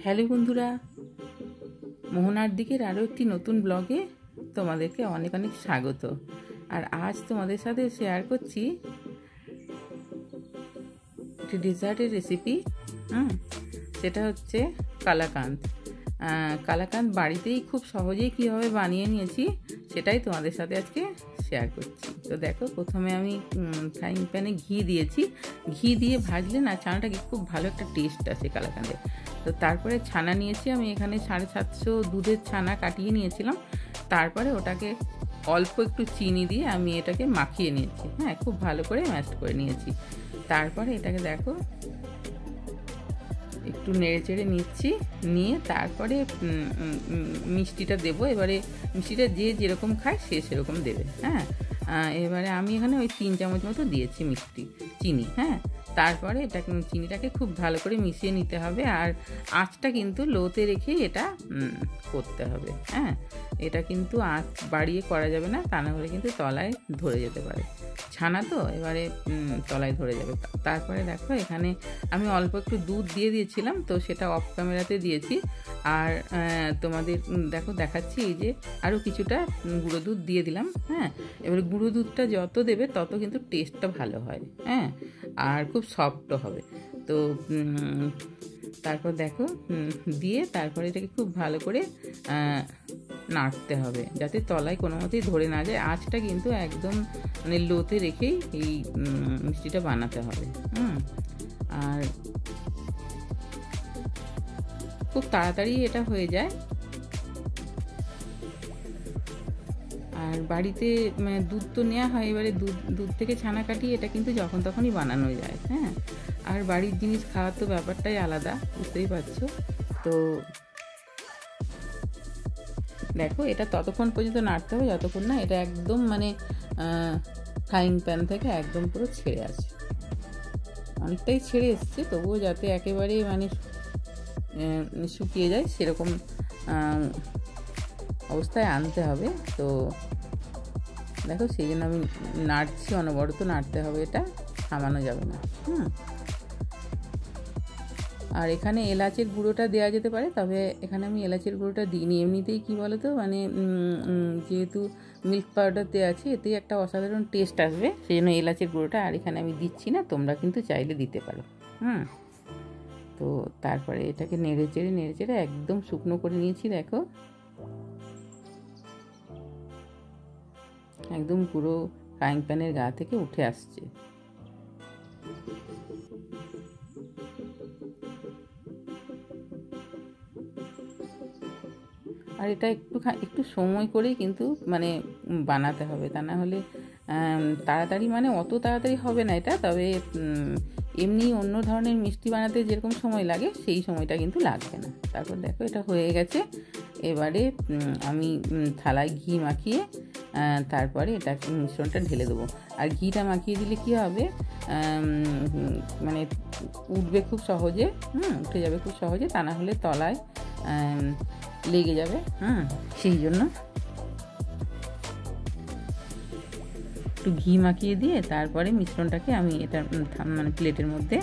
Hello বন্ধুরা, মোহনার দিকের আরও একটি নতুন ব্লগে তোমাদেরকে অনেক অনেক স্বাগত। আর আজ তোমাদের সাথে শেয়ার করছি একটি ডেজার্টের রেসিপি। সেটা হচ্ছে কালাকাঁদ। কালাকাঁদ বাড়িতেই খুব সহজেই কীভাবে বানিয়ে নিয়েছি সেটাই তোমাদের সাথে আজকে শেয়ার করছি। তো দেখো, প্রথমে আমি ফ্রাইং প্যানে ঘি দিয়েছি। ঘি দিয়ে ভাজলে না ছানাটাকে খুব ভালো একটা টেস্ট আসে কালাকাঁদে। তো তারপরে ছানা নিয়েছি আমি এখানে 750 দুধের ছানা কাটিয়ে নিয়েছিলাম। তারপরে ওটাকে অল্প একটু চিনি দিয়ে আমি এটাকে মাখিয়ে নিয়েছি। খুব ভালো করে ম্যাশ করে নিয়েছি। তারপরে এটাকে দেখো একটু নেড়ে চেড়ে নিচ্ছি, নিয়ে তারপরে মিষ্টিটা দেবো। এবারে মিষ্টিটা যে যেরকম খায় সে সেরকম দেবে। এবারে আমি এখানে ওই 3 চামচ মতো দিয়েছি চিনি। তারপরে এটা চিনিটাকে খুব ভালো করে মিশিয়ে নিতে হবে। আর আঁচটা কিন্তু লোতে রেখেই এটা করতে হবে। এটা কিন্তু আঁচ বাড়িয়ে করা যাবে না, তা না হলে কিন্তু তলায় ধরে যেতে পারে। ছানা তো এবারে তলায় ধরে যাবে। তারপরে দেখো এখানে আমি অল্প একটু দুধ দিয়ে দিয়েছিলাম, তো সেটা অফ ক্যামেরাতে দিয়েছি। আর তোমাদের দেখাচ্ছি, এই যে আরও কিছুটা গুঁড়ো দুধ দিয়ে দিলাম। এবারে গুঁড়ো দুধটা যত দেবে তত কিন্তু টেস্টটা ভালো হয়। আর খুব সফটও হবে। তো তারপর দেখো দিয়ে তারপরে এটাকে খুব ভালো করে নাড়তে হবে যাতে তলায় কোনো মতেই ধরে না যায়। আঁচটা কিন্তু একদম মানে লোতে রেখেই এই মিষ্টিটা বানাতে হবে। আর খুব তাড়াতাড়ি এটা হয়ে যায়। আর বাড়িতে দুধ তো নেওয়া হয়, এবারে দুধ থেকে ছানা কাটিয়ে এটা কিন্তু যখন তখনই বানানো যায়। আর বাড়ির জিনিস খাওয়ার তো ব্যাপারটাই আলাদা, বুঝতেই পারছো। তো দেখো এটা ততক্ষণ পর্যন্ত নাড়তে হবে যতক্ষণ না এটা একদম মানে ফ্রাইং প্যান থেকে একদম পুরো ছেড়ে আসে। অনেকটাই ছেড়ে এসছে, তবুও যাতে একেবারে মানে শুকিয়ে যায় সেরকম অবস্থায় আনতে হবে। তো দেখো সেই জন্য আমি নাড়ছি, অনবরত নাড়তে হবে, এটা থামানো যাবে না। আর এখানে এলাচের গুঁড়োটা দেওয়া যেতে পারে, তবে এখানে আমি এলাচের গুঁড়োটা দিইনি। এমনিতেই কী বলো তো, মানে যেহেতু মিল্ক পাউডার দেওয়া আছে এতেই একটা অসাধারণ টেস্ট আসবে, সেই জন্য এলাচের গুঁড়োটা আর এখানে আমি দিচ্ছি না। তোমরা কিন্তু চাইলে দিতে পারো। তো তারপরে এটাকে নেড়ে চেড়ে একদম শুকনো করে নিয়েছি। দেখো একদম পুরো ফ্রাইং প্যানের গা থেকে উঠে আসছে। আর এটা একটু সময় করেই কিন্তু মানে বানাতে হবে, তা না হলে তাড়াতাড়ি মানে অত তাড়াতাড়ি হবে না এটা। তবে এমনি অন্য ধরনের মিষ্টি বানাতে যেরকম সময় লাগে সেই সময়টা কিন্তু লাগবে না। তারপর দেখো এটা হয়ে গেছে। এবারে আমি থালায় ঘি মাখিয়ে তারপরে এটা মিশ্রণটা ঢেলে দেবো। আর ঘিটা মাখিয়ে দিলে কী হবে, মানে উঠবে খুব সহজে, উঠে যাবে খুব সহজে, তা না হলে তলায় লেগে যাবে। সেই জন্য একটু ঘি মাখিয়ে দিয়ে তারপরে মিশ্রণটাকে আমি এটা মানে প্লেটের মধ্যে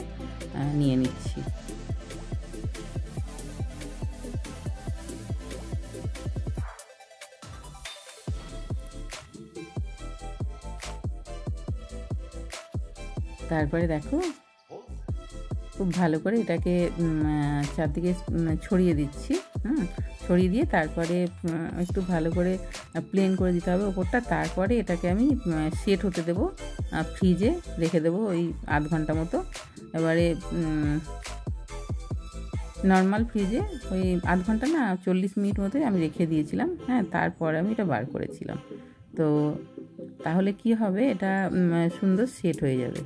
নিয়ে নিচ্ছি। তারপরে দেখো খুব ভালো করে এটাকে চারদিকে ছড়িয়ে দিচ্ছি। ছড়িয়ে দিয়ে তারপরে একটু ভালো করে প্লেন করে দিতে হবে ওপরটা। তারপরে এটাকে আমি সেট হতে দেবো, ফ্রিজে রেখে দেবো ওই আধ ঘন্টা মতো। এবারে নর্মাল ফ্রিজে ওই আধ ঘন্টা না 40 মিনিট মতোই আমি রেখে দিয়েছিলাম। তারপরে আমি এটা বার করেছিলাম। তো তাহলে কি হবে, এটা সুন্দর সেট হয়ে যাবে।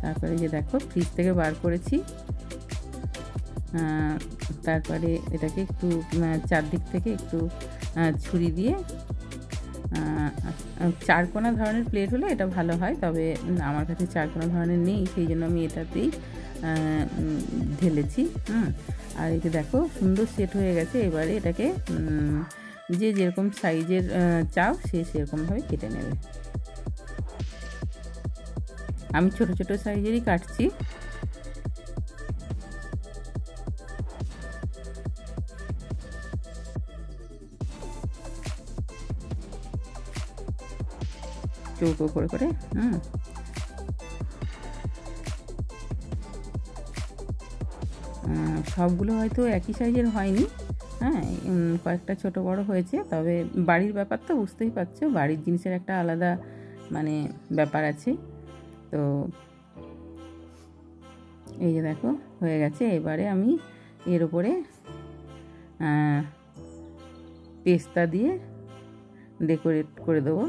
তারপরে যে দেখো ফ্রিজ থেকে বার করেছি। তারপরে এটাকে একটু চারদিক থেকে একটু ছুরি দিয়ে, চারকোনা ধরনের প্লেট হলে এটা ভালো হয়, তবে আমার কাছে চারকোনা ধরনের নেই, সেই জন্য আমি এটাতেই ঢেলেছি। আর এই যে দেখো সুন্দর সেট হয়ে গেছে। এবারে এটাকে যে যেরকম সাইজের চাও সে সেরকমভাবে কেটে নেবে। আমি ছোট ছোট সাইজেরই কাটছি। চৌকো করে করে সবগুলো হয়তো একই সাইজের হয়নি, হ্যাঁ, কয়েকটা ছোট বড় হয়েছে। তবে বাড়ির ব্যাপার তো বুঝতেই পারছো, বাড়ির জিনিসের একটা আলাদা মানে ব্যাপার আছে। তো এই যে দেখো হয়ে গেছে। এবারে আমি এর উপরে পেস্তা দিয়ে ডেকোরেট করে দেবো।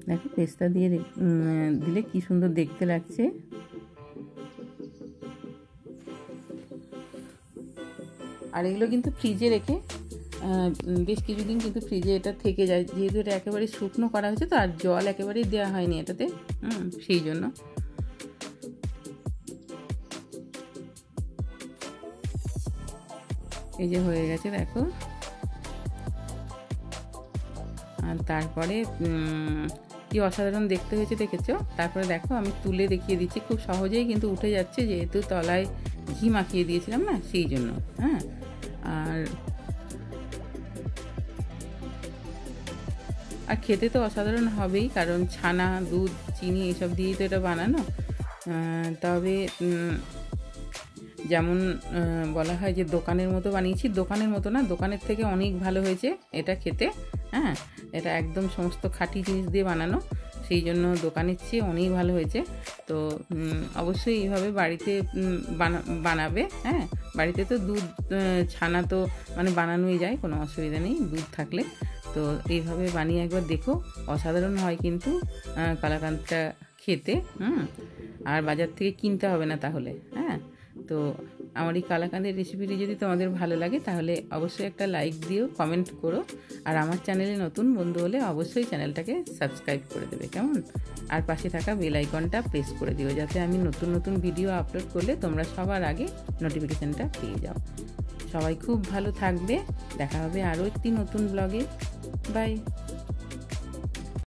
দেখো পেস্তা দিয়ে দিলে কি সুন্দর দেখতে লাগছে। আর এগুলো কিন্তু ফ্রিজে রেখে বেশ কিছুদিন কিন্তু ফ্রিজে এটা থেকে যায়, যেহেতু এটা একেবারে শুকনো করা হয়েছে তো, আর জল একেবারেই দেওয়া হয়নি এটাতে, সেই জন্য। এই যে হয়ে গেছে দেখো। আর তারপরে কি অসাধারণ দেখতে হয়েছে দেখেছো। তারপরে দেখো আমি তুলে দেখিয়ে দিচ্ছি, খুব সহজেই কিন্তু উঠে যাচ্ছে, যেহেতু তলায় ঘি মাখিয়ে দিয়েছিলাম না, সেই জন্য। হ্যাঁ, আর খেতে তো অসাধারণ হবেই, কারণ ছানা, দুধ, চিনি এসব দিয়েই তো এটা বানানো। তবে যেমন বলা হয় যে দোকানের মতো বানিয়েছি, দোকানের মতো না, দোকানের থেকে অনেক ভালো হয়েছে এটা খেতে। হ্যাঁ, এটা একদম সমস্ত খাঁটি জিনিস দিয়ে বানানো, সেই জন্য দোকানের চেয়ে অনেক ভালো হয়েছে। তো অবশ্যই এইভাবে বাড়িতে বানাবে। হ্যাঁ, বাড়িতে তো দুধ, ছানা তো মানে বানানোই যায়, কোনো অসুবিধা নেই দুধ থাকলে। তো এইভাবে বানিয়ে একবার দেখো, অসাধারণ হয় কিন্তু কালাকাঁদটা খেতে। আর বাজার থেকে কিনতে হবে না তাহলে। হ্যাঁ, তো আমার এই কালাকাঁদের রেসিপিটি যদি তোমাদের ভালো লাগে তাহলে অবশ্যই একটা লাইক দিও, কমেন্ট করো। আর আমার চ্যানেলে নতুন বন্ধু হলে অবশ্যই চ্যানেলটাকে সাবস্ক্রাইব করে দেবে, কেমন? আর পাশে থাকা বেল আইকনটা প্রেস করে দিও, যাতে আমি নতুন নতুন ভিডিও আপলোড করলে তোমরা সবার আগে নোটিফিকেশানটা পেয়ে যাও। সবাই খুব ভালো থাকবে, দেখা হবে আরও একটি নতুন ব্লগে। বাই।